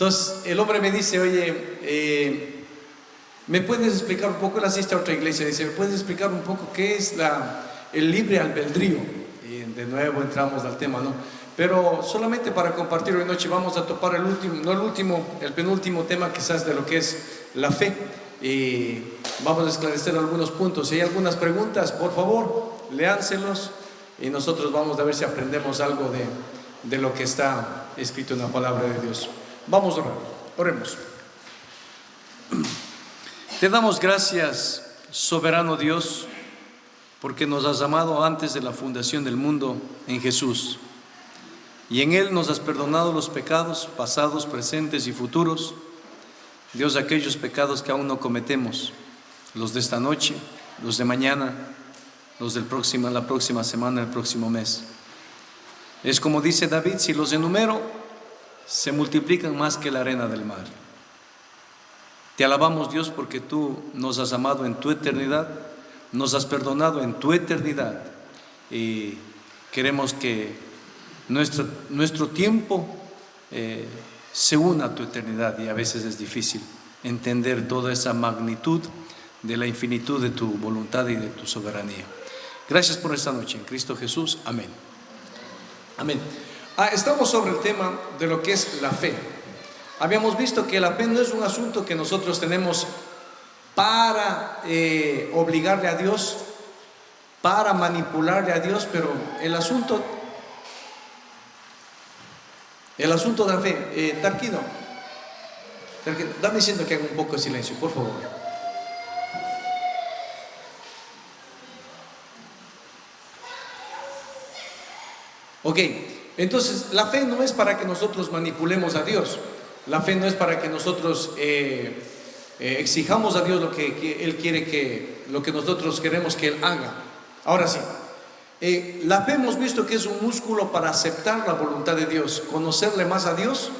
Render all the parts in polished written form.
Entonces el hombre me dice, oye, ¿me puedes explicar un poco? Él asiste a otra iglesia, dice, ¿me puedes explicar un poco qué es el libre albedrío? Y de nuevo entramos al tema, ¿no? Pero solamente para compartir hoy noche vamos a topar el penúltimo tema quizás de lo que es la fe. Y vamos a esclarecer algunos puntos. Si hay algunas preguntas, por favor, léanselos y nosotros vamos a ver si aprendemos algo de lo que está escrito en la palabra de Dios. Vamos a orar, oremos. Te damos gracias, soberano Dios, porque nos has amado antes de la fundación del mundo en Jesús. Y en Él nos has perdonado los pecados pasados, presentes y futuros. Dios, aquellos pecados que aún no cometemos, los de esta noche, los de mañana, los la próxima semana, el próximo mes. Es como dice David, si los enumero, se multiplican más que la arena del mar. Te alabamos, Dios, porque tú nos has amado en tu eternidad, nos has perdonado en tu eternidad y queremos que nuestro tiempo se una a tu eternidad, y a veces es difícil entender toda esa magnitud de la infinitud de tu voluntad y de tu soberanía. Gracias por esta noche, en Cristo Jesús, amén. Amén. Estamos sobre el tema de lo que es la fe. Habíamos visto que la fe no es un asunto que nosotros tenemos para obligarle a Dios, para manipularle a Dios, pero el asunto de la fe, Tarquino, dame diciendo que haga un poco de silencio, por favor. Ok, entonces la fe no es para que nosotros manipulemos a Dios. La fe no es para que nosotros exijamos a Dios lo que Él quiere, lo que nosotros queremos que Él haga. Ahora sí, la fe hemos visto que es un músculo para aceptar la voluntad de Dios, conocerle más a Dios,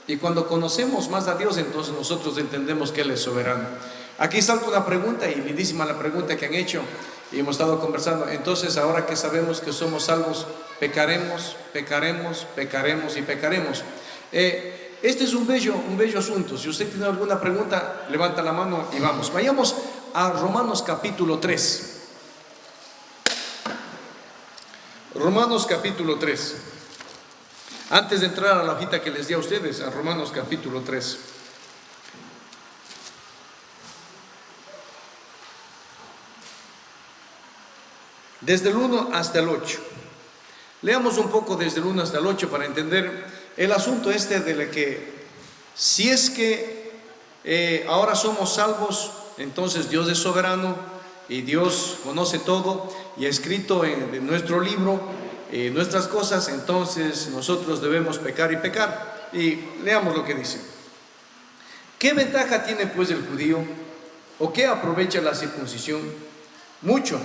y cuando conocemos más a Dios, entonces nosotros entendemos que Él es soberano. Aquí salta una pregunta, y lindísima la pregunta que han hecho, y hemos estado conversando. Entonces, ahora que sabemos que somos salvos, pecaremos y pecaremos. Este es un bello asunto. Si usted tiene alguna pregunta, levanta la mano y vamos. Vayamos a Romanos capítulo 3. Romanos capítulo 3. Antes de entrar a la hojita que les di a ustedes, a Romanos capítulo 3. Desde el 1 hasta el 8. Leamos un poco desde el 1 hasta el 8 para entender el asunto de que si es que ahora somos salvos, entonces Dios es soberano y Dios conoce todo y ha escrito en nuestro libro nuestras cosas, entonces nosotros debemos pecar y pecar. Y leamos lo que dice. ¿Qué ventaja tiene pues el judío? ¿O qué aprovecha la circuncisión? Mucho.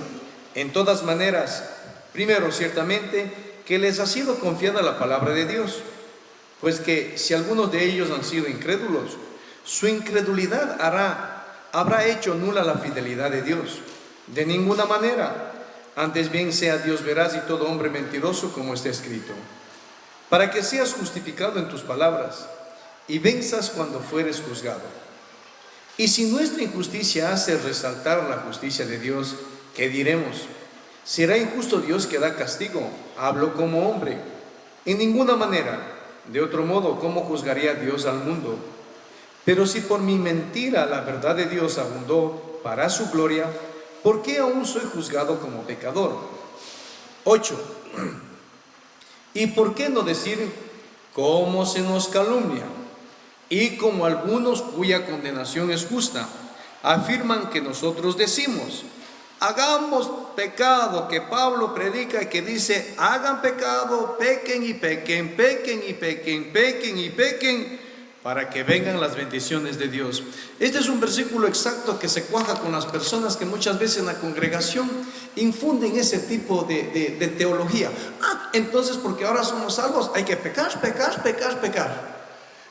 En todas maneras, primero, ciertamente, que les ha sido confiada la palabra de Dios, pues que si algunos de ellos han sido incrédulos, su incredulidad habrá hecho nula la fidelidad de Dios. De ninguna manera, antes bien sea Dios veraz y todo hombre mentiroso, como está escrito, para que seas justificado en tus palabras y venzas cuando fueres juzgado. Y si nuestra injusticia hace resaltar la justicia de Dios, ¿qué diremos? ¿Será injusto Dios que da castigo? Hablo como hombre. En ninguna manera. De otro modo, ¿cómo juzgaría Dios al mundo? Pero si por mi mentira la verdad de Dios abundó para su gloria, ¿por qué aún soy juzgado como pecador? 8. ¿Y por qué no decir cómo se nos calumnia? Y como algunos cuya condenación es justa, afirman que nosotros decimos, hagamos pecado, que Pablo predica y que dice, hagan pecado, pequen y pequen, pequen y pequen, pequen y pequen, para que vengan las bendiciones de Dios. Este es un versículo exacto que se cuaja con las personas que muchas veces en la congregación infunden ese tipo de teología. Entonces porque ahora somos salvos hay que pecar.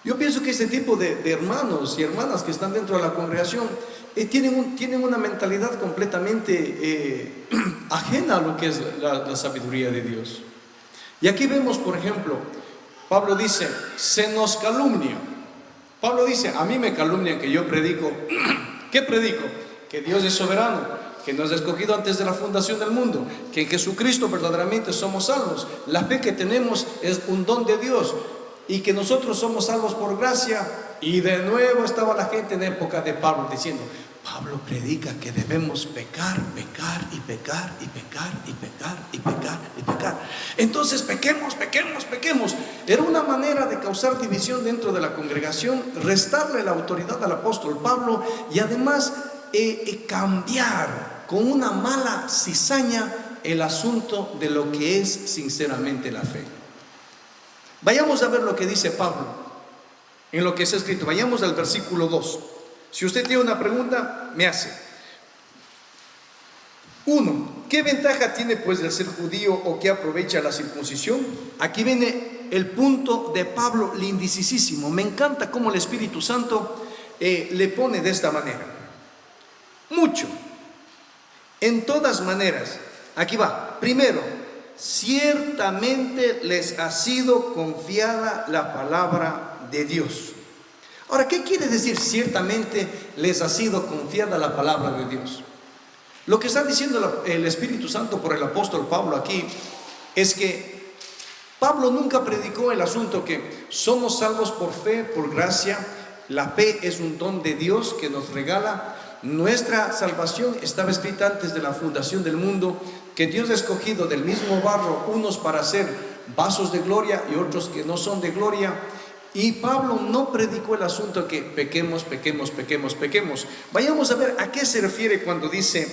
Yo pienso que este tipo de hermanos y hermanas que están dentro de la congregación tienen una mentalidad completamente ajena a lo que es la sabiduría de Dios. Y aquí vemos, por ejemplo, Pablo dice, se nos calumnia. Pablo dice, a mí me calumnian que yo predico. ¿Qué predico? Que Dios es soberano, que nos ha escogido antes de la fundación del mundo, que en Jesucristo verdaderamente somos salvos. La fe que tenemos es un don de Dios y que nosotros somos salvos por gracia. Y de nuevo estaba la gente en época de Pablo diciendo, Pablo predica que debemos pecar, pecar y pecar y pecar y pecar y pecar y pecar. Entonces pequemos, pequemos, pequemos. Era una manera de causar división dentro de la congregación, restarle la autoridad al apóstol Pablo y además cambiar con una mala cizaña el asunto de lo que es sinceramente la fe. Vayamos a ver lo que dice Pablo en lo que está escrito. Vayamos al versículo 2. Si usted tiene una pregunta, me hace. 1. ¿Qué ventaja tiene pues el ser judío o qué aprovecha la circuncisión? Aquí viene el punto de Pablo lindisísimo. Me encanta cómo el Espíritu Santo le pone de esta manera. Mucho. En todas maneras. Aquí va. Primero, ciertamente les ha sido confiada la palabra de Dios. Ahora, ¿qué quiere decir ciertamente les ha sido confiada la palabra de Dios? Lo que está diciendo el Espíritu Santo por el apóstol Pablo aquí es que Pablo nunca predicó el asunto que somos salvos por fe, por gracia. La fe es un don de Dios que nos regala. Nuestra salvación estaba escrita antes de la fundación del mundo, que Dios ha escogido del mismo barro unos para ser vasos de gloria y otros que no son de gloria. Y Pablo no predicó el asunto que pequemos, pequemos, pequemos, pequemos. Vayamos a ver a qué se refiere cuando dice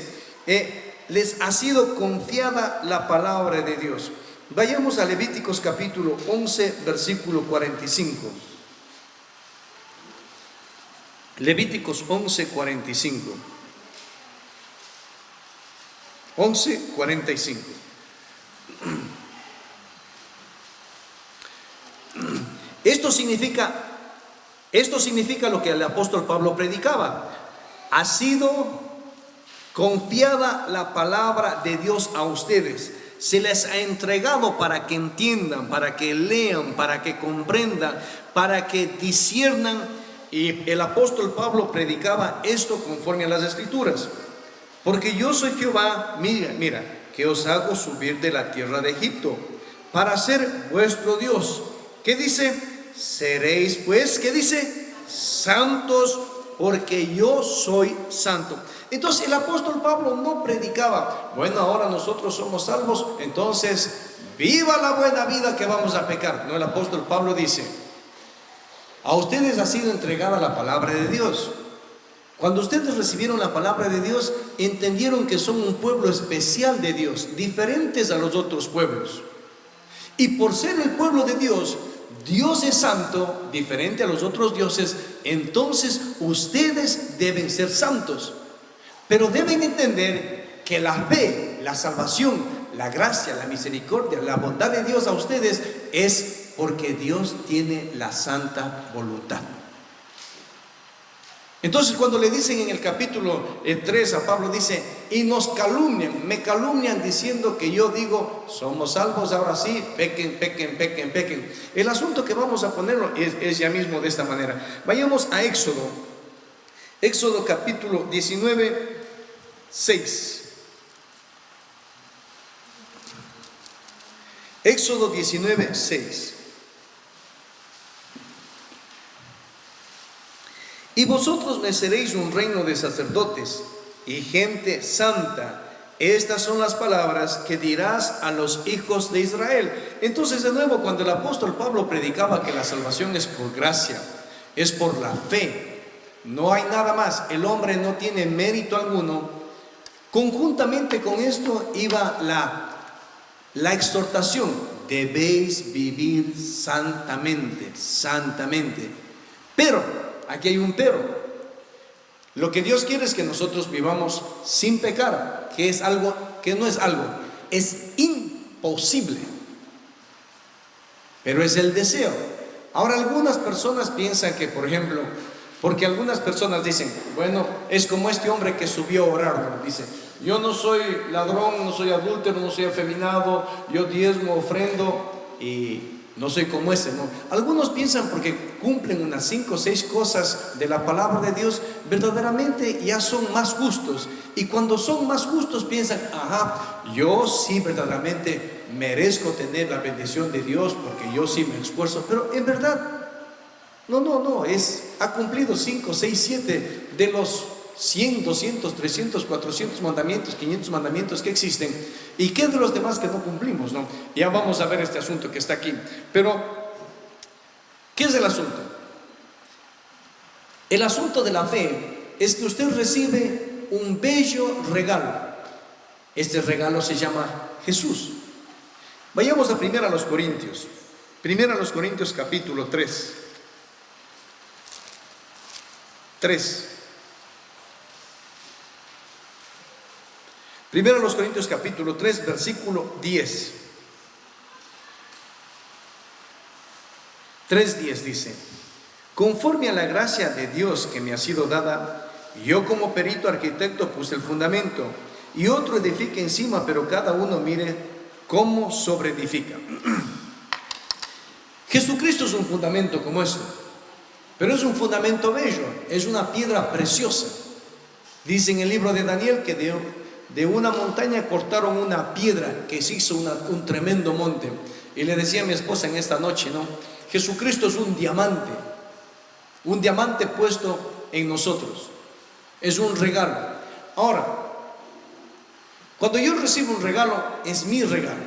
les ha sido confiada la palabra de Dios. Vayamos a Levíticos capítulo 11 versículo 45. Levíticos 11, 45. 11, 45. Esto significa lo que el apóstol Pablo predicaba. Ha sido confiada la palabra de Dios a ustedes. Se les ha entregado para que entiendan, para que lean, para que comprendan, para que disciernan. Y el apóstol Pablo predicaba esto conforme a las Escrituras. Porque yo soy Jehová, mira, que os hago subir de la tierra de Egipto para ser vuestro Dios. ¿Qué dice? Seréis pues, ¿qué dice? Santos, porque yo soy santo. Entonces el apóstol Pablo no predicaba, bueno, ahora nosotros somos salvos, entonces viva la buena vida que vamos a pecar. No, el apóstol Pablo dice, a ustedes ha sido entregada la palabra de Dios. Cuando ustedes recibieron la palabra de Dios, entendieron que son un pueblo especial de Dios, diferentes a los otros pueblos. Y por ser el pueblo de Dios, Dios es santo, diferente a los otros dioses, entonces ustedes deben ser santos. Pero deben entender que la fe, la salvación, la gracia, la misericordia, la bondad de Dios a ustedes es porque Dios tiene la santa voluntad. Entonces cuando le dicen en el capítulo 3 a Pablo, dice, y nos calumnian, me calumnian diciendo que yo digo, somos salvos, ahora sí, pequen, pequen, pequen, pequen. El asunto que vamos a ponerlo es ya mismo de esta manera. Vayamos a Éxodo capítulo 19, 6. Éxodo 19, 6. Y vosotros me seréis un reino de sacerdotes y gente santa. Estas son las palabras que dirás a los hijos de Israel. Entonces, de nuevo, cuando el apóstol Pablo predicaba que la salvación es por gracia, es por la fe, no hay nada más, el hombre no tiene mérito alguno. Conjuntamente con esto iba la exhortación: debéis vivir santamente, santamente. Pero aquí hay un pero. Lo que Dios quiere es que nosotros vivamos sin pecar, que es algo, que no es algo, es imposible, pero es el deseo. Ahora algunas personas piensan que, por ejemplo, porque algunas personas dicen, bueno, es como este hombre que subió a orar, ¿no? Dice, yo no soy ladrón, no soy adúltero, no soy afeminado, yo diezmo, ofrendo, y No soy como ese, no. Algunos piensan porque cumplen unas 5 o 6 cosas de la palabra de Dios, verdaderamente ya son más justos. Y cuando son más justos piensan, ajá, yo sí verdaderamente merezco tener la bendición de Dios porque yo sí me esfuerzo. Pero en verdad, no, ha cumplido 5, 6, 7 de los 100, 200, 300, 400 mandamientos, 500 mandamientos que existen. ¿Y qué de los demás que no cumplimos, no? Ya vamos a ver este asunto que está aquí. Pero, ¿qué es el asunto? El asunto de la fe es que usted recibe un bello regalo. Este regalo se llama Jesús. Vayamos a 1 Corintios. 1 Corintios capítulo 3. 1 Corintios capítulo 3, versículo 10. 3:10 dice: conforme a la gracia de Dios que me ha sido dada, yo como perito arquitecto puse el fundamento, y otro edifica encima, pero cada uno mire cómo sobreedifica. Jesucristo es un fundamento como esto, pero es un fundamento bello, es una piedra preciosa. Dice en el libro de Daniel que de una montaña cortaron una piedra que se hizo un tremendo monte. Y le decía a mi esposa en esta noche, ¿no? Jesucristo es un diamante puesto en nosotros. Es un regalo. Ahora, cuando yo recibo un regalo, es mi regalo.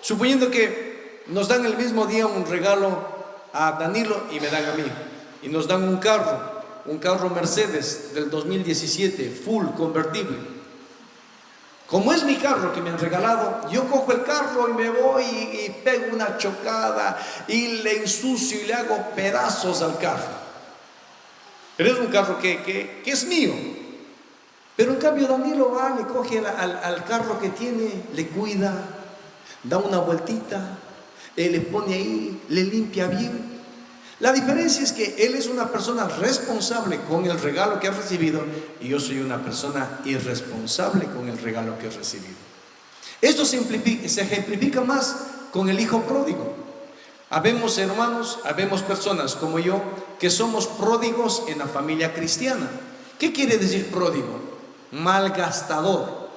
Suponiendo que nos dan el mismo día un regalo a Danilo y me dan a mí, y nos dan un carro Mercedes del 2017, full convertible. Como es mi carro que me han regalado, yo cojo el carro y me voy y pego una chocada y le ensucio y le hago pedazos al carro. Pero es un carro que es mío. Pero en cambio Danilo va, le coge al carro que tiene, le cuida, da una vueltita, le pone ahí, le limpia bien. La diferencia es que él es una persona responsable con el regalo que ha recibido y yo soy una persona irresponsable con el regalo que he recibido. Esto se ejemplifica más con el hijo pródigo. Habemos hermanos, habemos personas como yo que somos pródigos en la familia cristiana. ¿Qué quiere decir pródigo? Malgastador,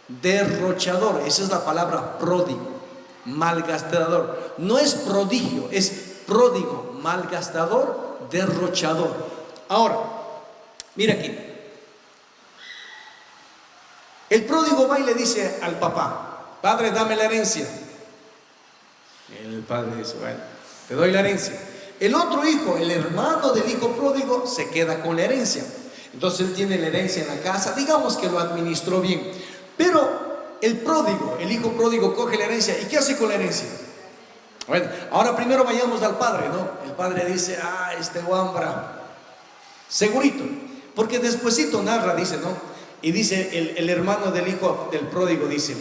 derrochador. Esa es la palabra pródigo, malgastador. No es prodigio, es pródigo, malgastador, derrochador. Ahora, mira aquí. El pródigo va y le dice al papá: padre, dame la herencia. El padre dice: bueno, te doy la herencia. El otro hijo, el hermano del hijo pródigo, se queda con la herencia. Entonces él tiene la herencia en la casa, digamos que lo administró bien. Pero el pródigo, el hijo pródigo, coge la herencia. ¿Y qué hace con la herencia? Bueno, ahora primero vayamos al padre, ¿no? El padre dice: este guambra, segurito. Porque despuesito narra, dice, ¿no? Y dice el hermano del hijo del pródigo, dice: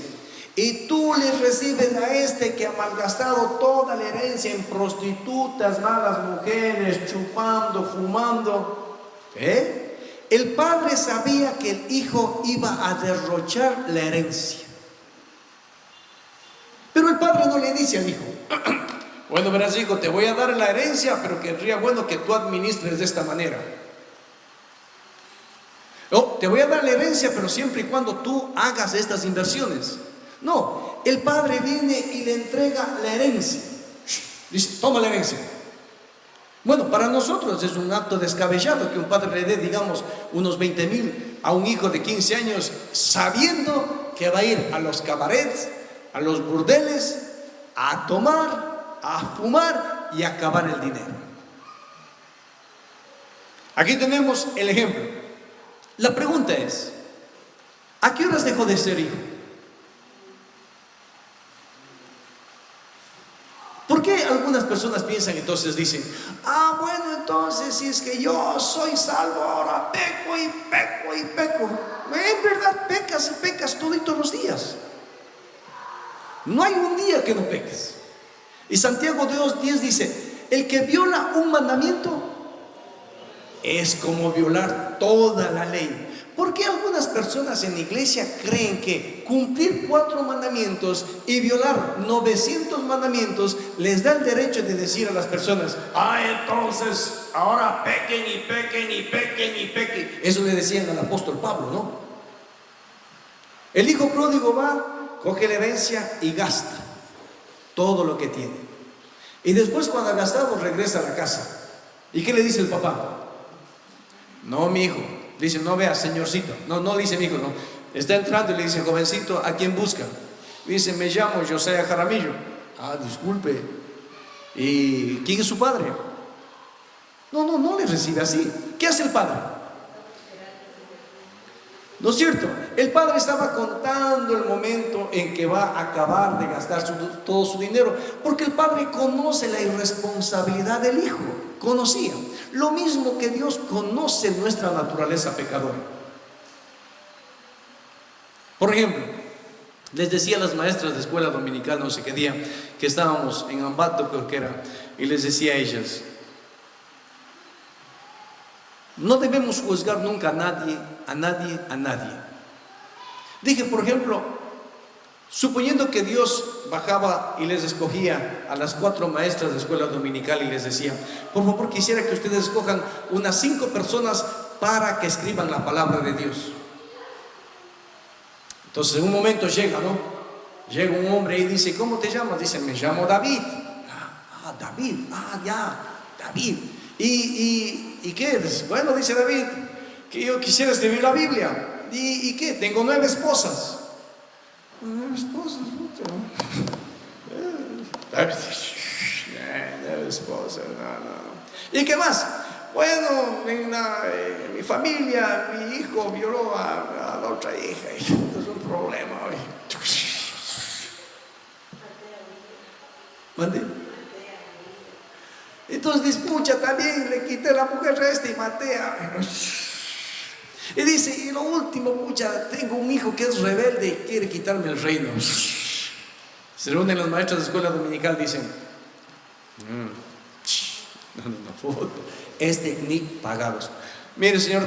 y tú le recibes a este que ha malgastado toda la herencia en prostitutas, malas mujeres, chupando, fumando. El padre sabía que el hijo iba a derrochar la herencia. Pero el padre no le dice al hijo: bueno, verás, hijo, te voy a dar la herencia, pero querría bueno que tú administres de esta manera. Te voy a dar la herencia, pero siempre y cuando tú hagas estas inversiones. No, el padre viene y le entrega la herencia. Dice: toma la herencia. Bueno, para nosotros es un acto descabellado que un padre le dé, digamos, unos 20,000 a un hijo de 15 años, sabiendo que va a ir a los cabarets, a los burdeles, a tomar, a fumar y a acabar el dinero. Aquí tenemos el ejemplo. La pregunta es: ¿a qué horas dejó de ser hijo? ¿Por qué algunas personas piensan, entonces dicen: bueno, entonces si es que yo soy salvo, ahora peco y peco y peco? En verdad pecas y pecas todos los días. No hay un día que no peques. Y Santiago 2:10 dice: el que viola un mandamiento es como violar toda la ley. ¿Por qué algunas personas en la iglesia creen que cumplir 4 mandamientos y violar 900 mandamientos les da el derecho de decir a las personas: entonces ahora pequen y pequen y pequen y pequen? Eso le decían al apóstol Pablo, ¿no? El hijo pródigo va, coge la herencia y gasta todo lo que tiene. Y después, cuando ha gastado, regresa a la casa. ¿Y qué le dice el papá? No, mi hijo. Dice: no, vea, señorcito. No, no le dice mi hijo, no. Está entrando y le dice: jovencito, ¿a quién busca? Dice: me llamo José Jaramillo. Disculpe. ¿Y quién es su padre? No le recibe así. ¿Qué hace el padre? ¿No es cierto? El padre estaba contando el momento en que va a acabar de gastar todo su dinero, porque el padre conoce la irresponsabilidad del hijo. Conocía. Lo mismo que Dios conoce nuestra naturaleza pecadora. Por ejemplo, les decía a las maestras de escuela dominical, no sé qué día, que estábamos en Ambato, creo que era, y les decía a ellas: no debemos juzgar nunca a nadie. Dije, por ejemplo, suponiendo que Dios bajaba y les escogía a las 4 maestras de escuela dominical y les decía: por favor, quisiera que ustedes escojan unas 5 personas para que escriban la palabra de Dios. Entonces, en un momento llega un hombre y dice: ¿cómo te llamas? Dice: me llamo David. David, David. ¿Y qué eres? Bueno, dice David, que yo quisiera escribir la Biblia. ¿Y qué? Tengo 9 esposas. 9 esposas, nueve esposas, no. ¿Y qué más? Bueno, en mi familia, mi hijo violó a la otra hija. Esto es un problema hoy. ¿Mande? Entonces dice: pucha, también le quité la mujer a este y maté a... Y dice: y lo último, pucha, tengo un hijo que es rebelde y quiere quitarme el reino. Se reúnen las maestras de escuela dominical, dicen: no, ni pagados. Mire, señor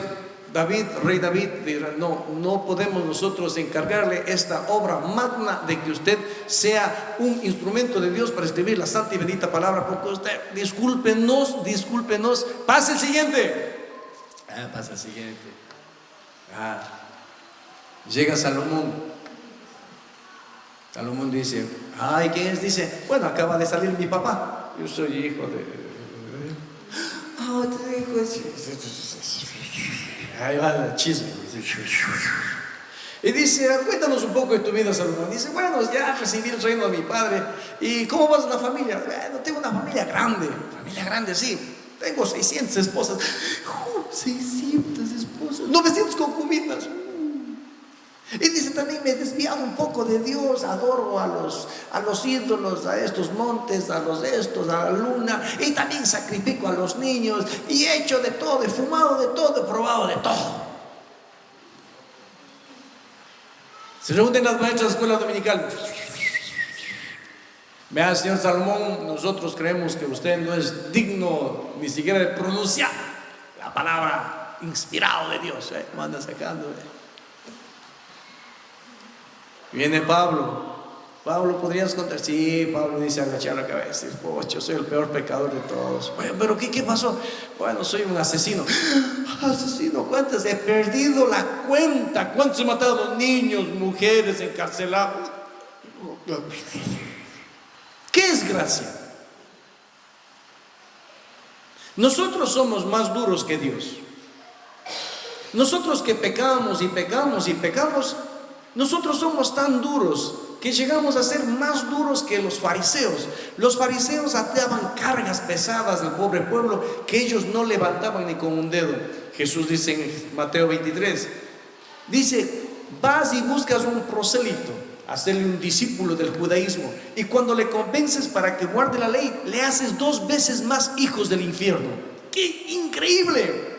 David, rey David, dirá: no podemos nosotros encargarle esta obra magna de que usted sea un instrumento de Dios para escribir la santa y bendita palabra, porque usted, discúlpenos, pasa el siguiente. Pasa el siguiente. Llega Salomón. Salomón dice: ¿quién es? Dice: bueno, acaba de salir mi papá. Yo soy hijo de... otro hijo es... Ahí va el chisme. Y dice: cuéntanos un poco de tu vida, Salomón. Dice: bueno, ya recibí el reino de mi padre. ¿Y cómo vas a la familia? Bueno, tengo una familia grande. Familia grande, sí. Tengo 600 esposas. 600 esposas. 900 concubinas. Y dice: también me he desviado un poco de Dios. Adoro a los ídolos, a estos montes, a la luna. Y también sacrifico a los niños. Y he hecho de todo, he fumado de todo, he probado de todo. Se reúnen las maestras de escuela dominical. Vea, señor Salomón, nosotros creemos que usted no es digno ni siquiera de pronunciar la palabra inspirado de Dios. Lo anda sacando. Viene Pablo. Pablo, ¿podrías contar? Sí, Pablo dice, agachar la cabeza. Yo soy el peor pecador de todos. Bueno, pero ¿qué pasó? Bueno, soy un asesino. ¿Asesino? ¿Cuántas? He perdido la cuenta. ¿Cuántos he matado? Niños, mujeres, encarcelados. ¿Qué es gracia? Nosotros somos más duros que Dios. Nosotros que pecamos y pecamos y pecamos, nosotros somos tan duros que llegamos a ser más duros que los fariseos. Los fariseos ataban cargas pesadas del pobre pueblo que ellos no levantaban ni con un dedo. Jesús dice en Mateo 23, dice, vas y buscas un prosélito, hacerle un discípulo del judaísmo, y cuando le convences para que guarde la ley, le haces 2 veces más hijos del infierno. ¡Qué increíble!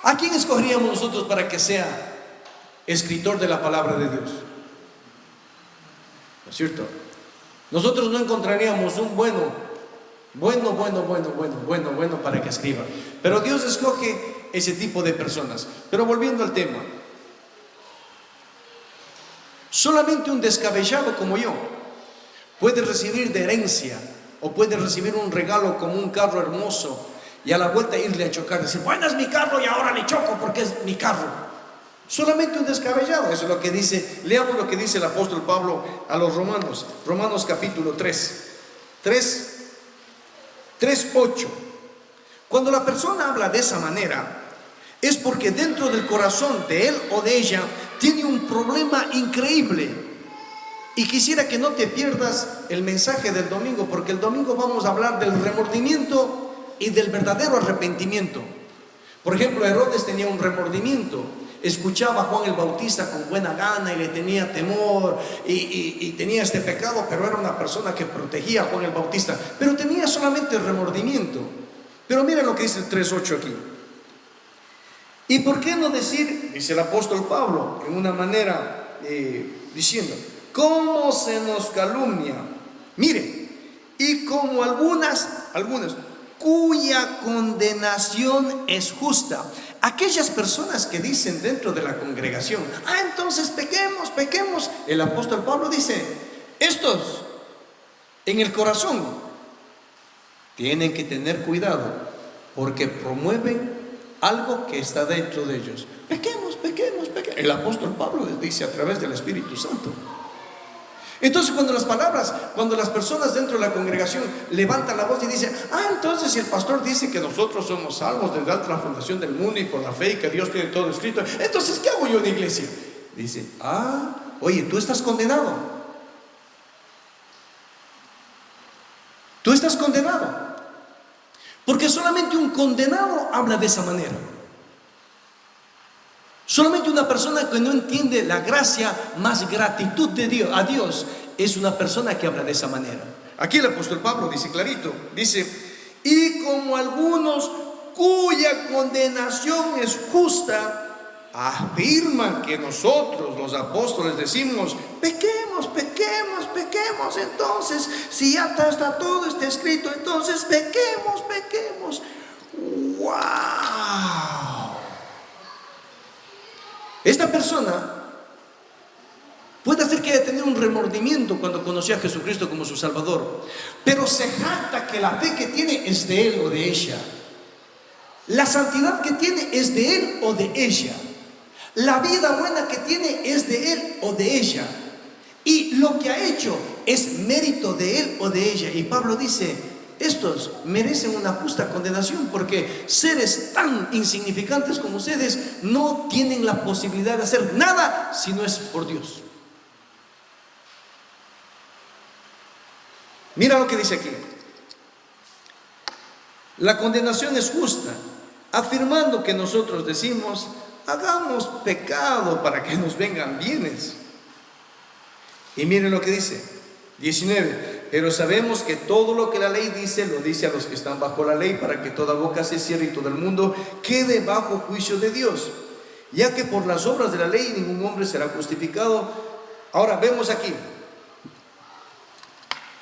¿A quién escogeríamos nosotros para que sea escritor de la palabra de Dios? ¿No es cierto? Nosotros no encontraríamos un bueno para que escriba, pero Dios escoge ese tipo de personas. Pero volviendo al tema, solamente un descabellado como yo puede recibir de herencia o puede recibir un regalo como un carro hermoso y a la vuelta irle a chocar, decir, bueno, es mi carro y ahora le choco porque es mi carro. Solamente un descabellado. Eso es lo que dice. Leamos lo que dice el apóstol Pablo a los romanos. Romanos capítulo 3:8. Cuando la persona habla de esa manera, es porque dentro del corazón de él o de ella tiene un problema increíble. Y quisiera que no te pierdas el mensaje del domingo, porque el domingo vamos a hablar del remordimiento y del verdadero arrepentimiento. Por ejemplo, Herodes tenía un remordimiento. Escuchaba a Juan el Bautista con buena gana y le tenía temor y tenía este pecado, pero era una persona que protegía a Juan el Bautista, pero tenía solamente remordimiento. Pero mira lo que dice el 3:8 aquí. ¿Y por qué no decir, dice el apóstol Pablo, en una manera diciendo, cómo se nos calumnia? Mire, y como algunas cuya condenación es justa. Aquellas personas que dicen dentro de la congregación, entonces pequemos. El apóstol Pablo dice, estos en el corazón tienen que tener cuidado porque promueven algo que está dentro de ellos. Pequemos. El apóstol Pablo dice a través del Espíritu Santo. Entonces cuando las personas dentro de la congregación levantan la voz y dicen, entonces si el pastor dice que nosotros somos salvos desde antes de la fundación del mundo y por la fe y que Dios tiene todo escrito, entonces ¿qué hago yo en la iglesia? Dice, oye, tú estás condenado. Tú estás condenado. Porque solamente un condenado habla de esa manera. Solamente una persona que no entiende la gracia más gratitud de Dios, a Dios, es una persona que habla de esa manera. Aquí el apóstol Pablo dice clarito, dice, y como algunos cuya condenación es justa, afirman que nosotros los apóstoles decimos, pequemos, entonces, si ya está todo está escrito, entonces pequemos. ¡Wow! Esta persona puede hacer que haya tenido un remordimiento cuando conoció a Jesucristo como su Salvador, pero se jacta que la fe que tiene es de él o de ella. La santidad que tiene es de él o de ella. La vida buena que tiene es de él o de ella. Y lo que ha hecho es mérito de él o de ella. Y Pablo dice, estos merecen una justa condenación porque seres tan insignificantes como ustedes no tienen la posibilidad de hacer nada si no es por Dios. Mira lo que dice aquí. La condenación es justa, afirmando que nosotros decimos, hagamos pecado para que nos vengan bienes. Y miren lo que dice, 19. Pero sabemos que todo lo que la ley dice, lo dice a los que están bajo la ley, para que toda boca se cierre y todo el mundo quede bajo juicio de Dios. Ya que por las obras de la ley ningún hombre será justificado. Ahora vemos aquí.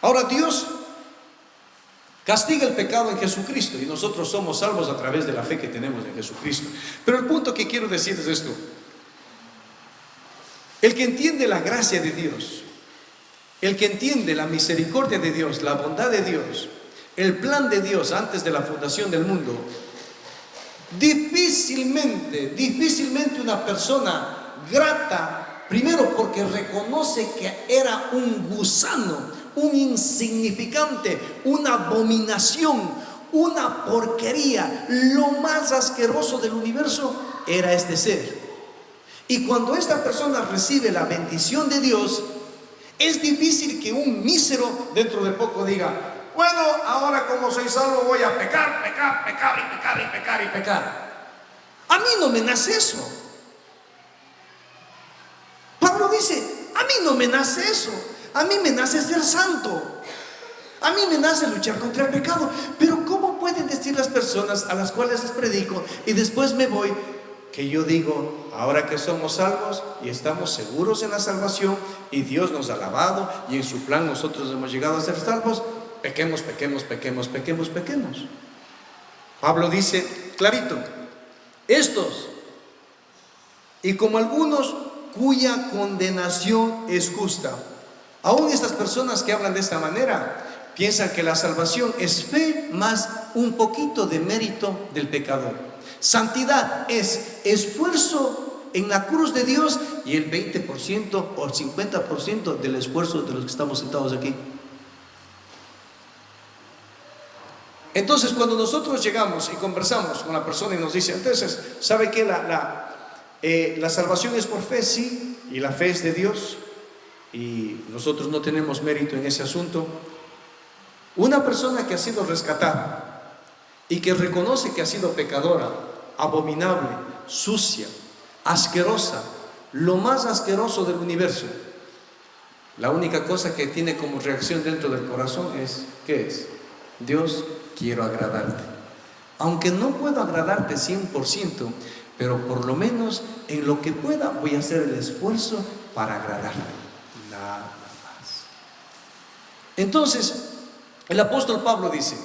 Ahora Dios castiga el pecado en Jesucristo y nosotros somos salvos a través de la fe que tenemos en Jesucristo. Pero el punto que quiero decir es esto. El que entiende la gracia de Dios, el que entiende la misericordia de Dios, la bondad de Dios, el plan de Dios antes de la fundación del mundo, difícilmente una persona grata, primero porque reconoce que era un gusano, un insignificante, una abominación, una porquería, lo más asqueroso del universo era este ser. Y cuando esta persona recibe la bendición de Dios, es difícil que un mísero dentro de poco diga, bueno, ahora como soy salvo voy a pecar. A mí no me nace eso. Pablo dice, a mí no me nace eso. A mí me nace ser santo. A mí me nace luchar contra el pecado. Pero ¿cómo pueden decir las personas a las cuales les predico y después me voy, que yo digo, ahora que somos salvos y estamos seguros en la salvación y Dios nos ha lavado y en su plan nosotros hemos llegado a ser salvos, pequemos? Pablo dice clarito, Estos, y como algunos cuya condenación es justa. Aún estas personas que hablan de esta manera piensan que la salvación es fe más un poquito de mérito del pecador. Santidad es esfuerzo en la cruz de Dios y el 20% o el 50% del esfuerzo de los que estamos sentados aquí. Entonces, cuando nosotros llegamos y conversamos con la persona y nos dice, entonces, ¿sabe qué? La salvación es por fe, sí, y la fe es de Dios, y nosotros no tenemos mérito en ese asunto. Una persona que ha sido rescatada y que reconoce que ha sido pecadora, abominable, sucia, asquerosa, lo más asqueroso del universo, la única cosa que tiene como reacción dentro del corazón es, ¿qué es? Dios, quiero agradarte. Aunque no puedo agradarte 100%, pero por lo menos en lo que pueda voy a hacer el esfuerzo para agradarte. Nada más. Entonces, el apóstol Pablo dice,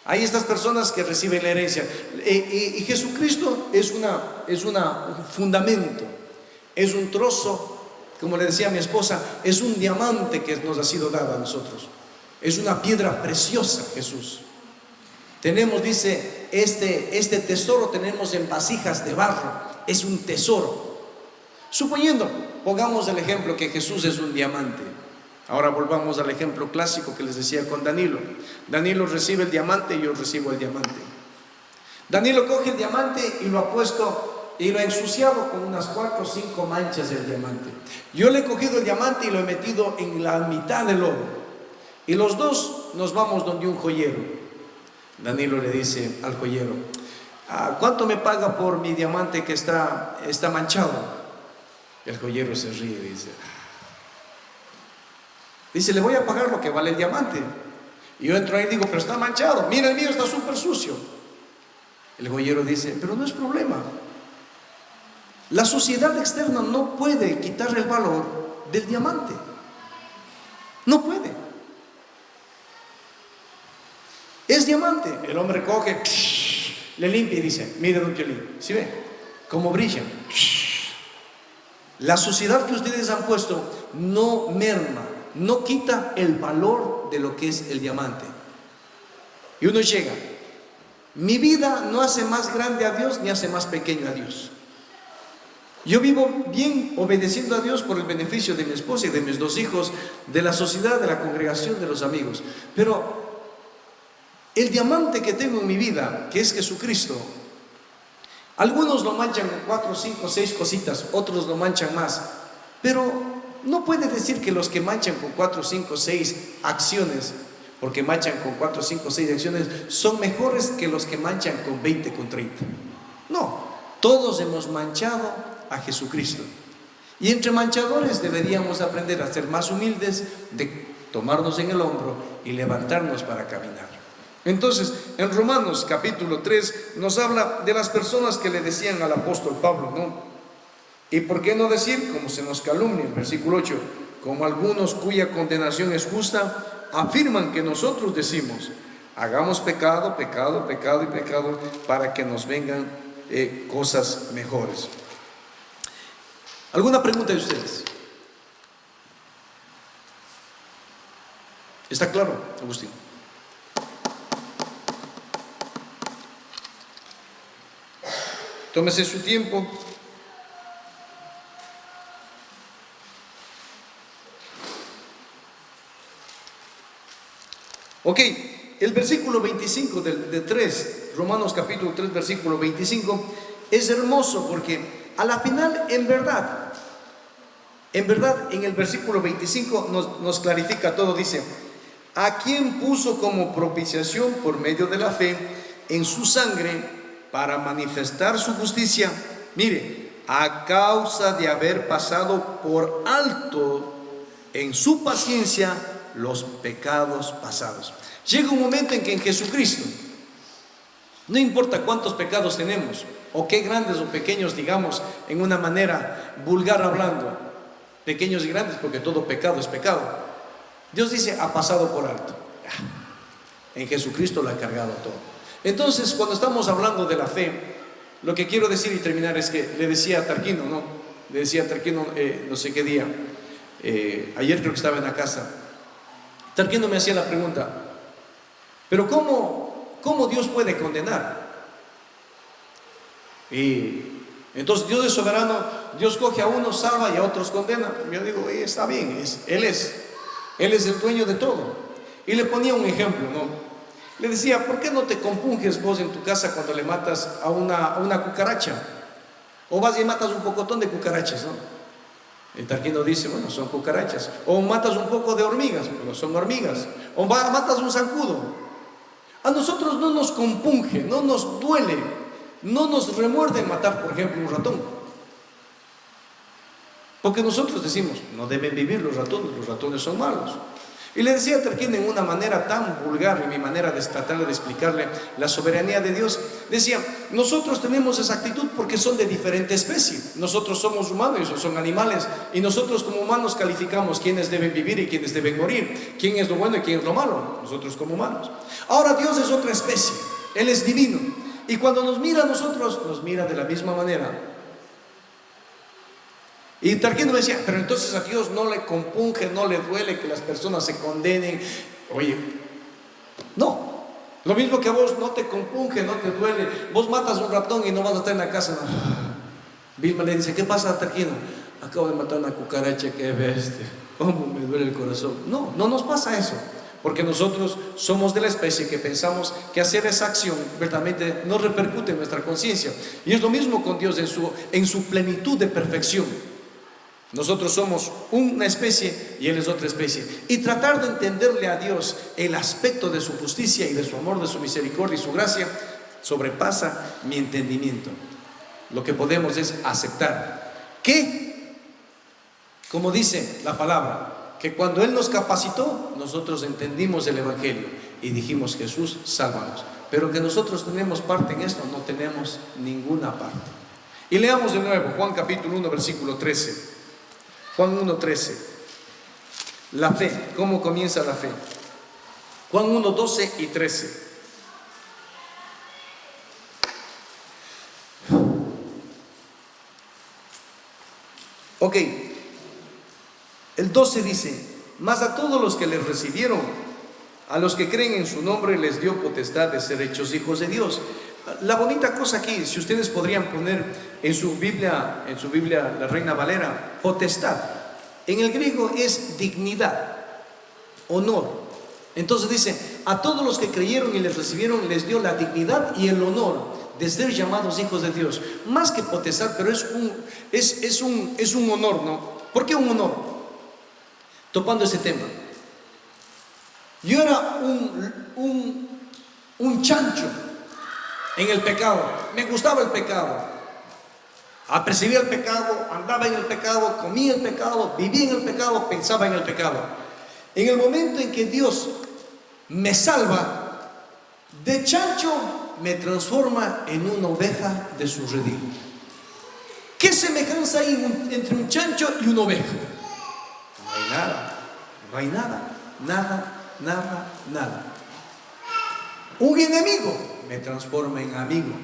hay estas personas que reciben la herencia, y Jesucristo es un fundamento, es un trozo, como le decía a mi esposa, es un diamante que nos ha sido dado a nosotros. Es una piedra preciosa, Jesús. Tenemos, dice, este tesoro tenemos en vasijas de barro. Es un tesoro. Suponiendo, pongamos el ejemplo que Jesús es un diamante. Ahora volvamos al ejemplo clásico que les decía con Danilo. Danilo recibe el diamante y yo recibo el diamante. Danilo coge el diamante y lo ha puesto y lo ha ensuciado con unas 4 o 5 manchas del diamante. Yo le he cogido el diamante y lo he metido en la mitad del oro. Y los dos nos vamos donde un joyero. Danilo le dice al joyero, ¿cuánto me paga por mi diamante que está manchado? El joyero se ríe y dice, le voy a pagar lo que vale el diamante. Y yo entro ahí y digo, pero está manchado, mira el mío está súper sucio. El joyero dice, pero no es problema. La suciedad externa no puede quitarle el valor del diamante. No puede. Es diamante. El hombre coge, le limpia y dice, mire don Piolín, ¿sí ve? Cómo brilla. La suciedad que ustedes han puesto no merma, no quita el valor de lo que es el diamante. Y uno llega, mi vida no hace más grande a Dios ni hace más pequeño a Dios. Yo vivo bien obedeciendo a Dios por el beneficio de mi esposa y de mis 2 hijos, de la sociedad, de la congregación, de los amigos. Pero el diamante que tengo en mi vida, que es Jesucristo, algunos lo manchan con 4, 5, 6 cositas, otros lo manchan más. Pero no puede decir que los que manchan con 4, 5, 6 acciones, porque manchan con 4, 5, 6 acciones, son mejores que los que manchan con 20, con 30. No, todos hemos manchado a Jesucristo. Y entre manchadores deberíamos aprender a ser más humildes, de tomarnos en el hombro y levantarnos para caminar. Entonces, en Romanos capítulo 3 nos habla de las personas que le decían al apóstol Pablo, ¿no? ¿Y por qué no decir, como se nos calumnia, el versículo 8, como algunos cuya condenación es justa, afirman que nosotros decimos, hagamos pecado, pecado, pecado y pecado, para que nos vengan cosas mejores? ¿Alguna pregunta de ustedes? ¿Está claro, Agustín? Tómese su tiempo. Ok, el versículo 25 de 3, Romanos capítulo 3, versículo 25, es hermoso porque a la final, en verdad, en el versículo 25 nos clarifica todo. Dice, a quien puso como propiciación por medio de la fe en su sangre, para manifestar su justicia, mire, a causa de haber pasado por alto en su paciencia los pecados pasados. Llega un momento en que en Jesucristo, no importa cuántos pecados tenemos, o qué grandes o pequeños, digamos, en una manera vulgar hablando, pequeños y grandes, porque todo pecado es pecado. Dios dice, ha pasado por alto. En Jesucristo lo ha cargado todo. Entonces, cuando estamos hablando de la fe, lo que quiero decir y terminar es que le decía a Tarquino, ¿no? Le decía a Tarquino, no sé qué día, ayer creo que estaba en la casa. Tarquino me hacía la pregunta, pero ¿cómo Dios puede condenar? Y entonces Dios es soberano, Dios coge a unos, salva y a otros condena. Yo digo, está bien, Él es el dueño de todo. Y le ponía un ejemplo, ¿no? Le decía, ¿por qué no te compunges vos en tu casa cuando le matas a una cucaracha? O vas y matas un pocotón de cucarachas, ¿no? El Tarquino dice, bueno, son cucarachas. O matas un poco de hormigas, pero son hormigas. O matas un zancudo. A nosotros no nos compunge, no nos duele, no nos remuerde matar, por ejemplo, un ratón. Porque nosotros decimos, no deben vivir los ratones son malos. Y le decía a Tarquino en una manera tan vulgar, en mi manera de tratar de explicarle la soberanía de Dios, decía, nosotros tenemos esa actitud porque son de diferente especie. Nosotros somos humanos y ellos son animales, y nosotros como humanos calificamos quiénes deben vivir y quiénes deben morir, quién es lo bueno y quién es lo malo, nosotros como humanos. Ahora Dios es otra especie, Él es divino, y cuando nos mira a nosotros, nos mira de la misma manera. Y Tarquino me decía, pero entonces a Dios no le compunge, no le duele que las personas se condenen. Oye, no, lo mismo que a vos no te compunge, no te duele. Vos matas un ratón y no vas a estar en la casa. No. Vilma le dice, ¿qué pasa, Tarquino? Acabo de matar una cucaracha, qué bestia, cómo me duele el corazón. No nos pasa eso, porque nosotros somos de la especie que pensamos que hacer esa acción verdaderamente no repercute en nuestra conciencia. Y es lo mismo con Dios en su plenitud de perfección. Nosotros somos una especie y Él es otra especie. Y tratar de entenderle a Dios el aspecto de su justicia y de su amor, de su misericordia y su gracia, sobrepasa mi entendimiento. Lo que podemos es aceptar que, como dice la palabra, que cuando Él nos capacitó, nosotros entendimos el Evangelio y dijimos, Jesús, sálvanos. Pero que nosotros tenemos parte en esto, no tenemos ninguna parte. Y leamos de nuevo Juan capítulo 1, versículo 13. Juan 1:13. La fe, ¿cómo comienza la fe? Juan 1:12 y 13. Ok, el 12 dice, mas a todos los que les recibieron, a los que creen en su nombre, les dio potestad de ser hechos hijos de Dios. La bonita cosa aquí, si ustedes podrían poner en su Biblia la Reina Valera, potestad. En el griego es dignidad, honor. Entonces dice, a todos los que creyeron y les recibieron, les dio la dignidad y el honor de ser llamados hijos de Dios. Más que potestad, pero es un honor, ¿no? ¿Por qué un honor? Topando ese tema. Yo era un chancho en el pecado, me gustaba el pecado, apercibía el pecado, andaba en el pecado, comía el pecado, vivía en el pecado, pensaba en el pecado. En el momento en que Dios me salva, de chancho me transforma en una oveja de su redil. ¿Qué semejanza hay entre un chancho y una oveja? No hay nada. Un enemigo me transforma en amigo,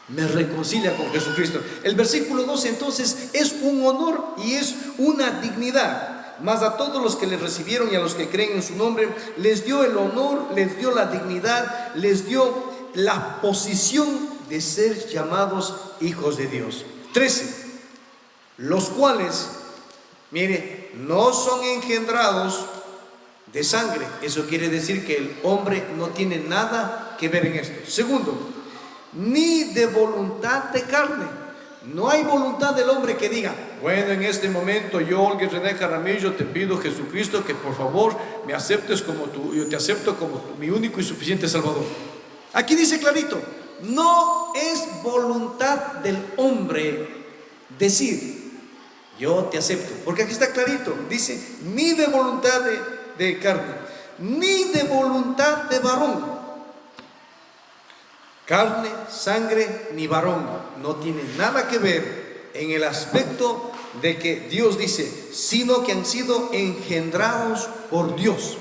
me reconcilia con Jesucristo. El versículo 12 entonces es un honor y es una dignidad. Mas a todos los que le recibieron y a los que creen en su nombre, les dio el honor, les dio la dignidad, les dio la posición de ser llamados hijos de Dios. 13. Los cuales, mire, no son engendrados de sangre. Eso quiere decir que el hombre no tiene nada que ver en esto. Segundo, ni de voluntad de carne. No hay voluntad del hombre que diga, bueno, en este momento yo, Olga René Jaramillo, te pido, Jesucristo, que por favor me aceptes como tú, yo te acepto como mi único y suficiente Salvador. Aquí dice clarito, no es voluntad del hombre decir, yo te acepto, porque aquí está clarito, dice, ni de voluntad de carne, ni de voluntad de varón. Carne, sangre, ni varón no tiene nada que ver en el aspecto de que Dios dice, sino que han sido engendrados por Dios.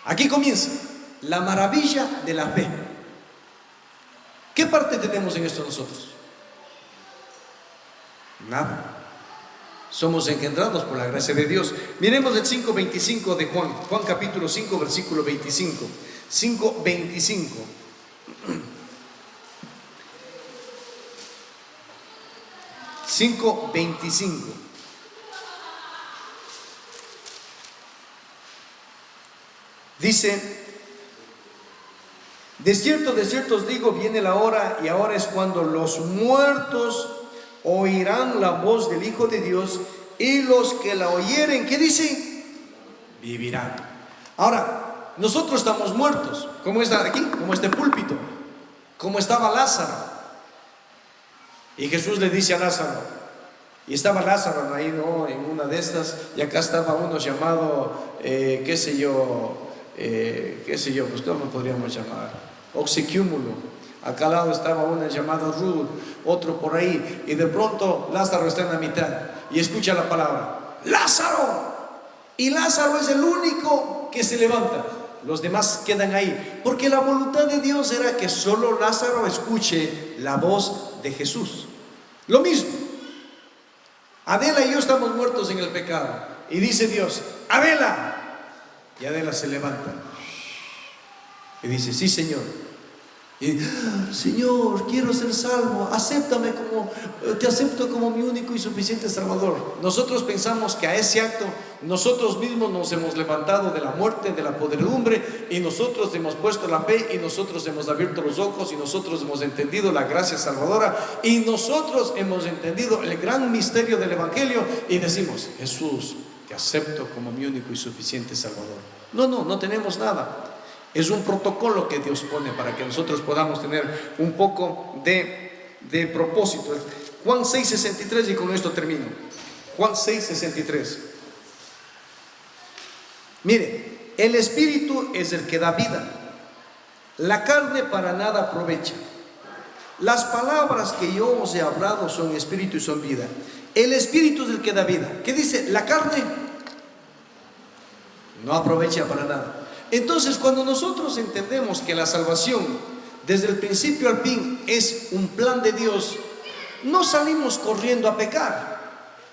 Aquí comienza la maravilla de la fe. ¿Qué parte tenemos en esto nosotros? Nada. Somos engendrados por la gracia de Dios. Miremos el 5:25 de Juan. Juan capítulo 5, versículo 25. 5:25. Dice: de cierto os digo, viene la hora, y ahora es cuando los muertos oirán la voz del Hijo de Dios, y los que la oyeren, ¿qué dice? Vivirán. Ahora, nosotros estamos muertos, como está aquí, como este púlpito, como estaba Lázaro. Y Jesús le dice a Lázaro, y estaba Lázaro ahí, ¿no?, en una de estas, y acá estaba uno llamado, qué sé yo, pues ¿cómo podríamos llamar? Oxicúmulo. Acá al lado estaba uno llamado Ruth, otro por ahí, y de pronto Lázaro está en la mitad y escucha la palabra ¡Lázaro! Y Lázaro es el único que se levanta. Los demás quedan ahí, porque la voluntad de Dios era que solo Lázaro escuche la voz de Jesús. Lo mismo, Adela y yo estamos muertos en el pecado, y dice Dios, Adela, y Adela se levanta y dice, sí, Señor. Y Señor, quiero ser salvo, acéptame te acepto como mi único y suficiente Salvador. Nosotros pensamos que a ese acto nosotros mismos nos hemos levantado de la muerte, de la podredumbre, y nosotros hemos puesto la fe, y nosotros hemos abierto los ojos, y nosotros hemos entendido la gracia salvadora, y nosotros hemos entendido el gran misterio del Evangelio, y decimos, Jesús, te acepto como mi único y suficiente Salvador. No tenemos nada. Es un protocolo que Dios pone para que nosotros podamos tener un poco de propósito. Juan 6:63, y con esto termino. Juan 6:63. Mire, el Espíritu es el que da vida, la carne para nada aprovecha. Las palabras que yo os he hablado son espíritu y son vida. El Espíritu es el que da vida. ¿Qué dice? La carne no aprovecha para nada. Entonces, cuando nosotros entendemos que la salvación desde el principio al fin es un plan de Dios, no salimos corriendo a pecar,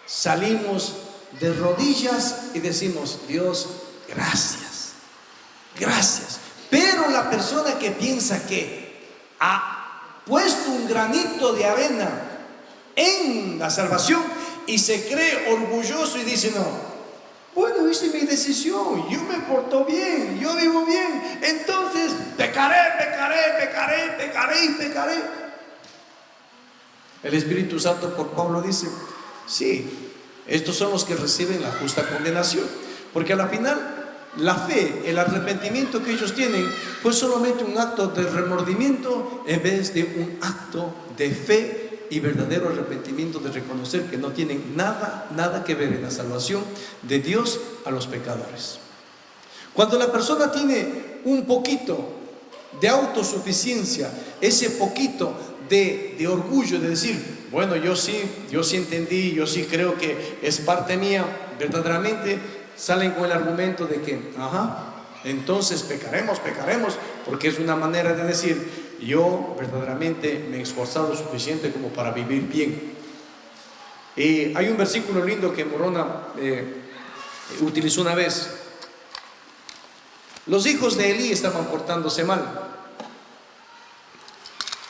salimos de rodillas y decimos, Dios, gracias, gracias. Pero la persona que piensa que ha puesto un granito de arena en la salvación y se cree orgulloso y dice, no, bueno, hice mi decisión, yo me porto bien, yo vivo bien, entonces pecaré. El Espíritu Santo por Pablo dice, sí, estos son los que reciben la justa condenación, porque a la final la fe, el arrepentimiento que ellos tienen fue solamente un acto de remordimiento en vez de un acto de fe y verdadero arrepentimiento, de reconocer que no tienen nada que ver en la salvación de Dios a los pecadores. Cuando la persona tiene un poquito de autosuficiencia, ese poquito de orgullo, de decir, bueno, yo sí entendí, yo sí creo que es parte mía, verdaderamente salen con el argumento de que, entonces pecaremos, porque es una manera de decir, yo verdaderamente me he esforzado lo suficiente como para vivir bien. Y hay un versículo lindo que Morona utilizó una vez. Los hijos de Elí estaban portándose mal,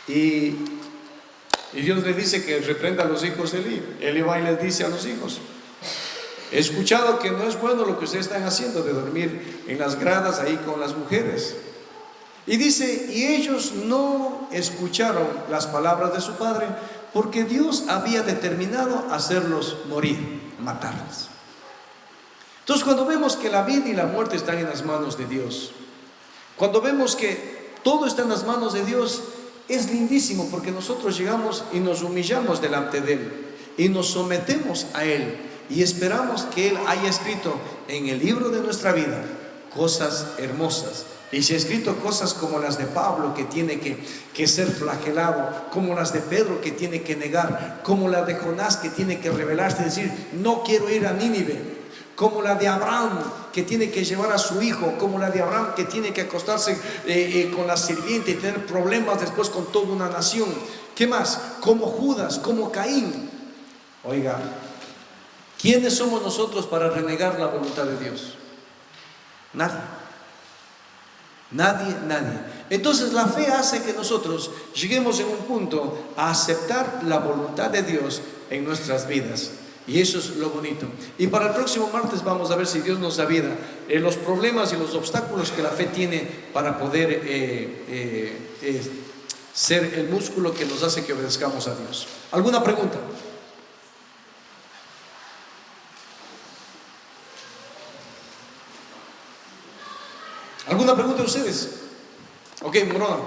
y Dios le dice que reprenda a los hijos de Elí. Elí va y les dice a los hijos, he escuchado que no es bueno lo que ustedes están haciendo de dormir en las gradas ahí con las mujeres. Y dice, y ellos no escucharon las palabras de su padre, porque Dios había determinado hacerlos morir, matarlos. Entonces, cuando vemos que la vida y la muerte están en las manos de Dios, cuando vemos que todo está en las manos de Dios, es lindísimo, porque nosotros llegamos y nos humillamos delante de Él y nos sometemos a Él y esperamos que Él haya escrito en el libro de nuestra vida cosas hermosas. Y se ha escrito cosas como las de Pablo, que tiene que ser flagelado, como las de Pedro, que tiene que negar, como las de Jonás, que tiene que rebelarse y decir, no quiero ir a Nínive, como la de Abraham, que tiene que llevar a su hijo, como la de Abraham, que tiene que acostarse con la sirvienta y tener problemas después con toda una nación. ¿Qué más? Como Judas, como Caín. Oiga, ¿quiénes somos nosotros para renegar la voluntad de Dios? Nadie. Nadie, nadie. Entonces la fe hace que nosotros lleguemos en un punto a aceptar la voluntad de Dios en nuestras vidas. Y eso es lo bonito. Y para el próximo martes vamos a ver, si Dios nos da vida, los problemas y los obstáculos que la fe tiene para poder ser el músculo que nos hace que obedezcamos a Dios. ¿Alguna pregunta? ¿Alguna pregunta de ustedes? Ok, Morona.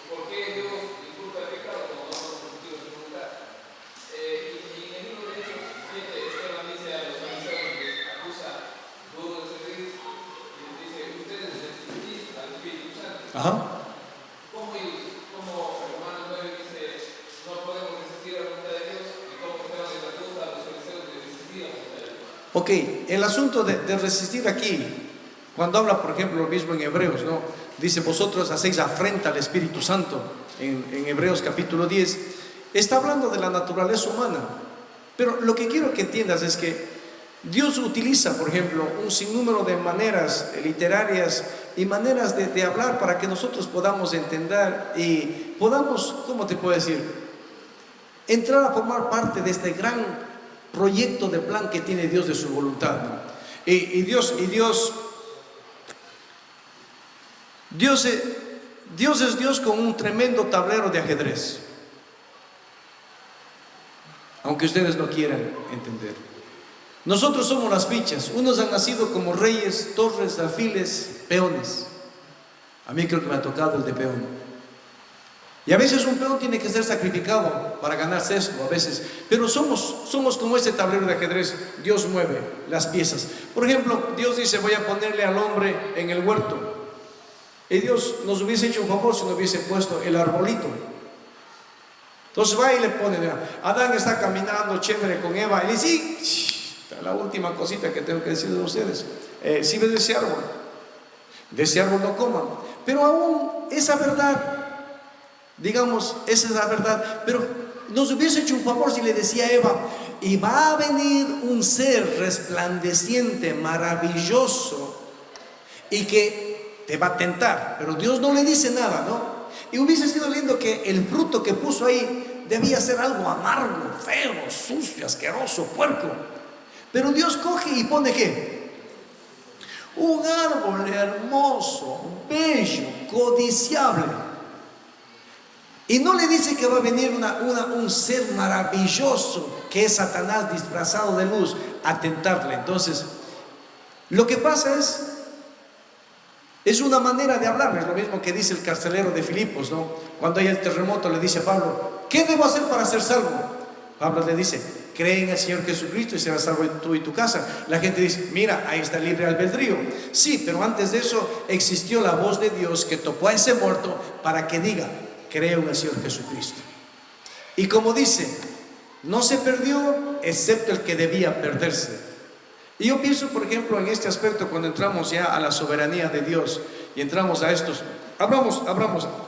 ¿Por qué Dios disculpa el pecado cuando no somos resentidos en voluntad? Y en el libro de Hechos 7, Esteban dice a los fariseos que acusa luego de servir, y les dice: ustedes resistís al Espíritu Santo. Ajá. ¿Cómo Romanos 9 dice no podemos resistir a la voluntad de Dios? ¿Y cómo Esteban les acusa a los fariseos de resistir a la voluntad de Dios? Ok, el asunto de resistir aquí, cuando habla, por ejemplo, lo mismo en Hebreos, ¿no? Dice: vosotros hacéis afrenta al Espíritu Santo, en Hebreos capítulo 10, está hablando de la naturaleza humana. Pero lo que quiero que entiendas es que Dios utiliza, por ejemplo, un sinnúmero de maneras literarias y maneras de hablar para que nosotros podamos entender y podamos, ¿cómo te puedo decir?, entrar a formar parte de este gran proyecto de plan que tiene Dios de su voluntad, ¿no? Dios es Dios con un tremendo tablero de ajedrez, aunque ustedes no quieran entender. Nosotros somos las fichas. Unos han nacido como reyes, torres, alfiles, peones. A mí creo que me ha tocado el de peón. Y a veces un peón tiene que ser sacrificado para ganarse eso, a veces. Pero somos como ese tablero de ajedrez. Dios mueve las piezas. Por ejemplo, Dios dice: voy a ponerle al hombre en el huerto. Y Dios nos hubiese hecho un favor si nos hubiese puesto el arbolito. Entonces va y le pone, Adán está caminando chévere con Eva, y le dice: sí, la última cosita que tengo que decir de ustedes, si ves de ese árbol no coman. Pero aún esa verdad, digamos, esa es la verdad, pero nos hubiese hecho un favor si le decía a Eva: y va a venir un ser resplandeciente, maravilloso, y que te va a tentar. Pero Dios no le dice nada, ¿no? Y hubiese sido lindo que el fruto que puso ahí debía ser algo amargo, feo, sucio, asqueroso, puerco. Pero Dios coge y pone ¿qué? Un árbol hermoso, bello, codiciable. Y no le dice que va a venir un ser maravilloso, que es Satanás disfrazado de luz, a tentarle. Entonces, lo que pasa es una manera de hablar. Es lo mismo que dice el carcelero de Filipos, ¿no? Cuando hay el terremoto, le dice a Pablo: ¿qué debo hacer para ser salvo? Pablo le dice: cree en el Señor Jesucristo y serás salvo tú y tu casa. La gente dice: mira, ahí está el libre albedrío. Sí, pero antes de eso existió la voz de Dios que tocó a ese muerto para que diga: creo en el Señor Jesucristo. Y como dice, no se perdió excepto el que debía perderse. Y yo pienso, por ejemplo, en este aspecto, cuando entramos ya a la soberanía de Dios y entramos a estos. Abramos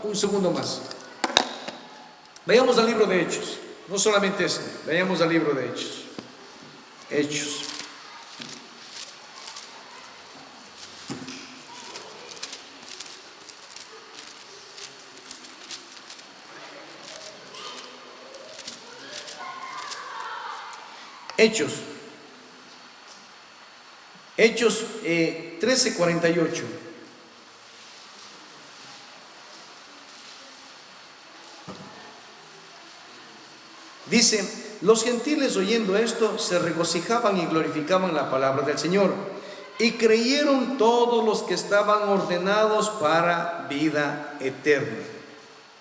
un segundo más. Vayamos al libro de Hechos. No solamente esto, vayamos al libro de Hechos. Hechos. Hechos 13:48. Dice: los gentiles, oyendo esto, se regocijaban y glorificaban la palabra del Señor, y creyeron todos los que estaban ordenados para vida eterna.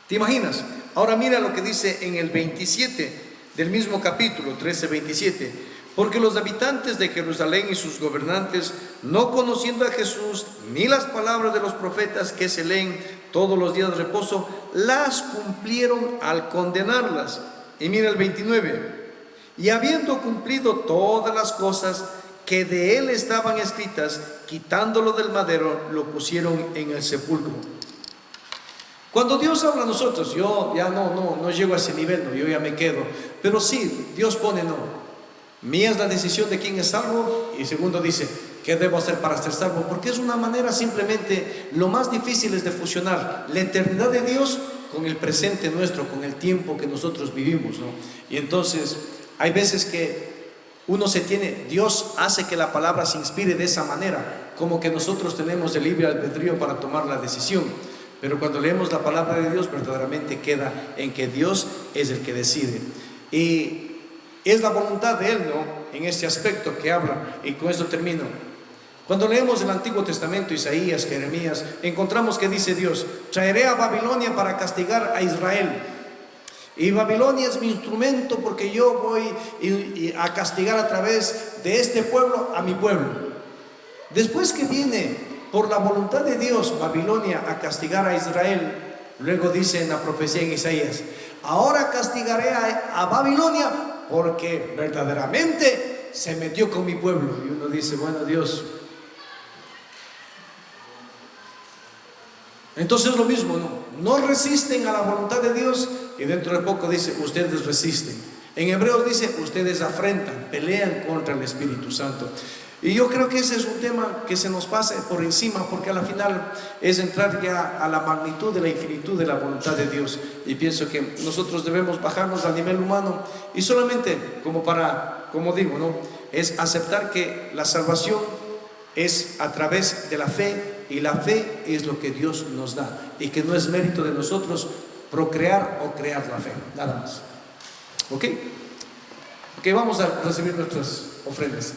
¿Te imaginas? Ahora mira lo que dice en el 27: del mismo capítulo 13:27. Porque los habitantes de Jerusalén y sus gobernantes, no conociendo a Jesús ni las palabras de los profetas que se leen todos los días de reposo, las cumplieron al condenarlas. Y mira el 29. Y habiendo cumplido todas las cosas que de él estaban escritas, quitándolo del madero, lo pusieron en el sepulcro. Cuando Dios habla a nosotros, yo ya no llego a ese nivel, no, yo ya me quedo. Pero sí, Dios pone no. Mía es la decisión de quién es salvo. Y segundo dice, ¿qué debo hacer para ser salvo? Porque es una manera simplemente, lo más difícil es de fusionar la eternidad de Dios con el presente nuestro, con el tiempo que nosotros vivimos, ¿no? Y entonces, hay veces que Dios hace que la palabra se inspire de esa manera, como que nosotros tenemos el libre albedrío para tomar la decisión. Pero cuando leemos la palabra de Dios, verdaderamente queda en que Dios es el que decide. Y es la voluntad de Él, ¿no? En este aspecto que habla, y con esto termino. Cuando leemos el Antiguo Testamento, Isaías, Jeremías, encontramos que dice Dios: traeré a Babilonia para castigar a Israel. Y Babilonia es mi instrumento, porque yo voy a castigar a través de este pueblo a mi pueblo. Después que viene por la voluntad de Dios Babilonia a castigar a Israel, luego dice en la profecía en Isaías: ahora castigaré a Babilonia porque verdaderamente se metió con mi pueblo. Y uno dice, bueno, Dios, entonces lo mismo, no resisten a la voluntad de Dios, y dentro de poco dice, ustedes resisten. En Hebreos dice, ustedes afrentan, pelean contra el Espíritu Santo. Y yo creo que ese es un tema que se nos pasa por encima, porque a la final es entrar ya a la magnitud de la infinitud de la voluntad de Dios. Y pienso que nosotros debemos bajarnos al nivel humano y solamente como digo, ¿no? Es aceptar que la salvación es a través de la fe, y la fe es lo que Dios nos da, y que no es mérito de nosotros procrear o crear la fe, nada más. ¿Ok? Ok, vamos a recibir nuestras ofrendas.